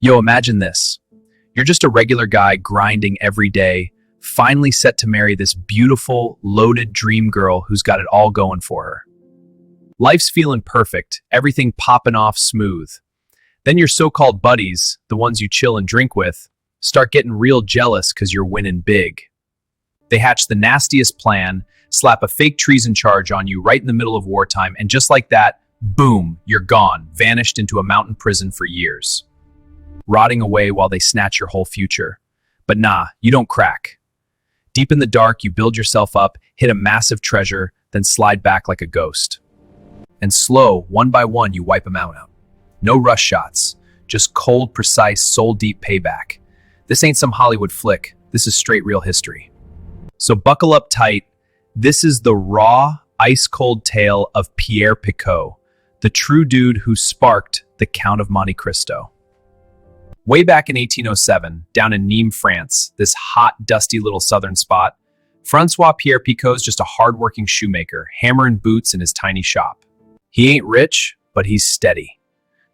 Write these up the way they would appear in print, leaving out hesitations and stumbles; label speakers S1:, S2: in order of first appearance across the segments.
S1: Yo, imagine this. You're just a regular guy grinding every day, finally set to marry this beautiful, loaded dream girl who's got it all going for her. Life's feeling perfect, everything popping off smooth. Then your so-called buddies, the ones you chill and drink with, start getting real jealous because you're winning big. They hatch the nastiest plan, slap a fake treason charge on you right in the middle of wartime, and just like that, boom, you're gone, vanished into a mountain prison for years, rotting away while they snatch your whole future. But nah, you don't crack. Deep in the dark, you build yourself up, hit a massive treasure, then slide back like a ghost. And slow, one by one, you wipe them out. No rush shots, just cold, precise, soul-deep payback. This ain't some Hollywood flick. This is straight real history. So buckle up tight. This is the raw, ice-cold tale of Pierre Picot, the true dude who sparked the Count of Monte Cristo. Way back in 1807, down in Nîmes, France, this hot, dusty little southern spot, Francois Pierre Picot's just a hard-working shoemaker, hammering boots in his tiny shop. He ain't rich, but he's steady.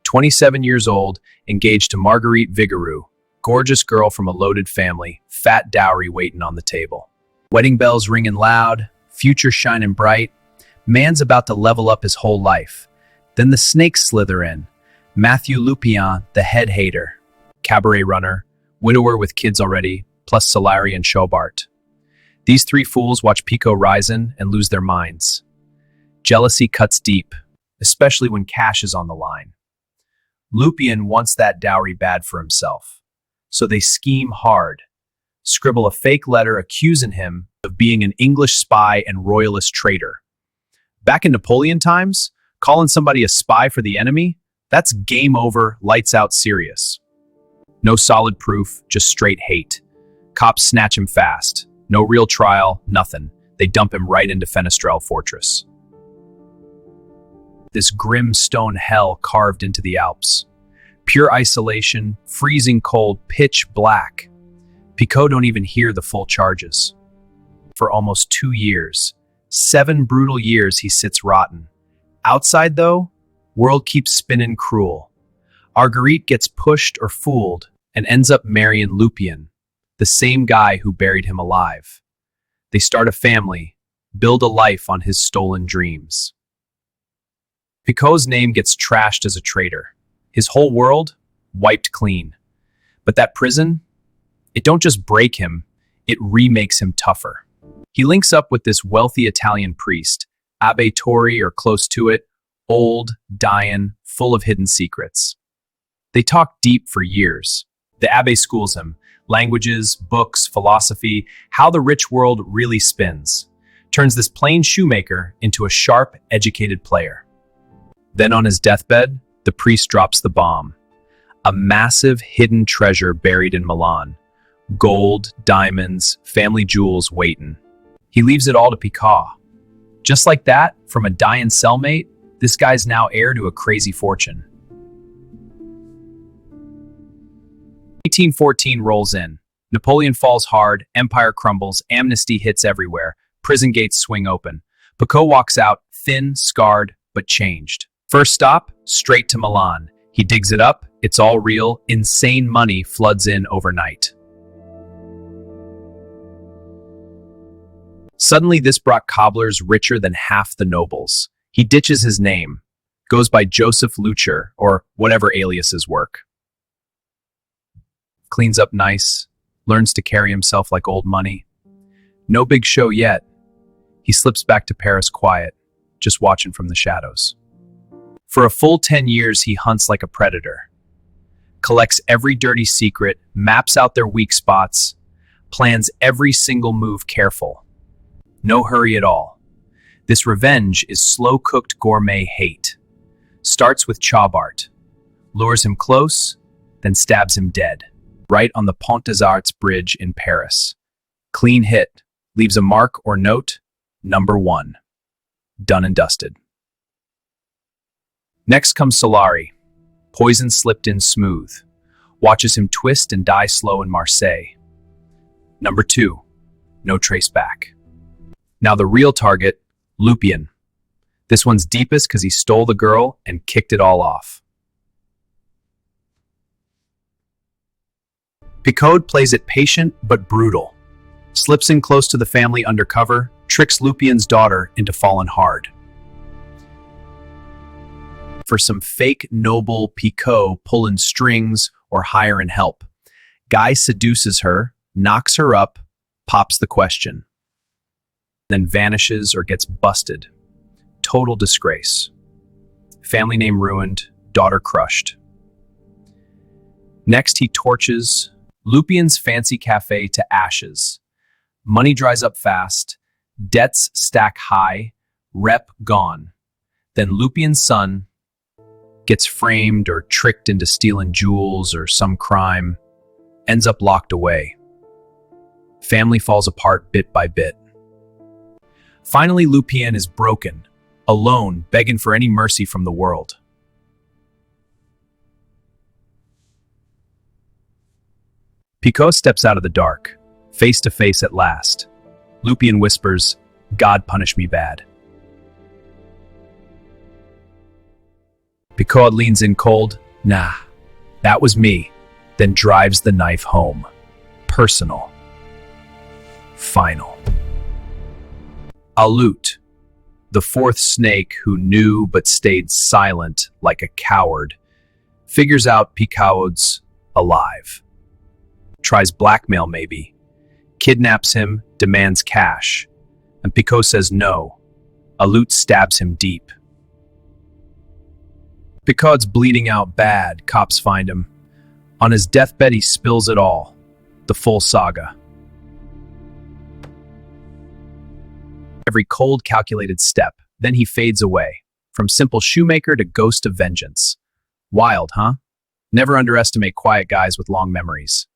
S1: 27 years old, engaged to Marguerite Vigoureux, gorgeous girl from a loaded family, fat dowry waiting on the table. Wedding bells ringing loud, future shining bright. Man's about to level up his whole life. Then the snakes slither in. Mathieu Lupien, the head hater, cabaret runner, widower with kids already, plus Solari and Schobart. These three fools watch Picot rising and lose their minds. Jealousy cuts deep, especially when cash is on the line. Lupien wants that dowry bad for himself, so they scheme hard, scribble a fake letter accusing him of being an English spy and royalist traitor. Back in Napoleon times, calling somebody a spy for the enemy, that's game over, lights out serious. No solid proof, just straight hate. Cops snatch him fast. No real trial, nothing. They dump him right into Fenestrelle Fortress. This grim stone hell carved into the Alps. Pure isolation, freezing cold, pitch black. Picot don't even hear the full charges. For almost 2 years, 7 brutal years he sits rotten. Outside though, world keeps spinning cruel. Marguerite gets pushed or fooled and ends up marrying Lupien, the same guy who buried him alive. They start a family, build a life on his stolen dreams. Picot's name gets trashed as a traitor. His whole world, wiped clean. But that prison, it don't just break him, it remakes him tougher. He links up with this wealthy Italian priest, Abbe Tori or close to it, old, dying, full of hidden secrets. They talk deep for years. The Abbe schools him, languages, books, philosophy, how the rich world really spins. Turns this plain shoemaker into a sharp, educated player. Then on his deathbed, the priest drops the bomb. A massive hidden treasure buried in Milan. Gold, diamonds, family jewels waiting. He leaves it all to Picot. Just like that, from a dying cellmate, this guy's now heir to a crazy fortune. 1814 rolls in. Napoleon falls hard, empire crumbles, amnesty hits everywhere, prison gates swing open. Picot walks out, thin, scarred, but changed. First stop, straight to Milan. He digs it up, it's all real, insane money floods in overnight. Suddenly this brought cobblers richer than half the nobles. He ditches his name, goes by Joseph Lucher, or whatever aliases work. Cleans up nice, learns to carry himself like old money. No big show yet. He slips back to Paris quiet, just watching from the shadows. For a full 10 years, he hunts like a predator. Collects every dirty secret, maps out their weak spots, plans every single move careful. No hurry at all. This revenge is slow-cooked gourmet hate. Starts with Chaubart, lures him close, then stabs him dead, right on the Pont des Arts bridge in Paris. Clean hit, leaves a mark or note, number 1. Done and dusted. Next comes Solari, poison slipped in smooth, watches him twist and die slow in Marseille. Number 2, no trace back. Now the real target, Lupien. This one's deepest because he stole the girl and kicked it all off. Picot plays it patient but brutal, slips in close to the family undercover, tricks Lupien's daughter into falling hard. For some fake noble Picot pulling strings or hiring help. Guy seduces her, knocks her up, pops the question, then vanishes or gets busted. Total disgrace. Family name ruined, daughter crushed. Next, he torches Lupien's fancy cafe to ashes. Money dries up fast, debts stack high, rep gone. Then Lupien's son gets framed or tricked into stealing jewels or some crime, ends up locked away. Family falls apart bit by bit. Finally, Lupien is broken, alone, begging for any mercy from the world. Picot steps out of the dark, face to face at last. Lupien whispers, "God punish me bad." Picot leans in cold, "Nah, that was me," then drives the knife home. Personal. Final. Alut, the fourth snake who knew but stayed silent like a coward, figures out Picot's alive. Tries blackmail maybe, kidnaps him, demands cash, and Picot says no. Alut stabs him deep. Picot's bleeding out bad, cops find him. On his deathbed he spills it all, the full saga. Every cold, calculated step, then he fades away, from simple shoemaker to ghost of vengeance. Wild, huh? Never underestimate quiet guys with long memories.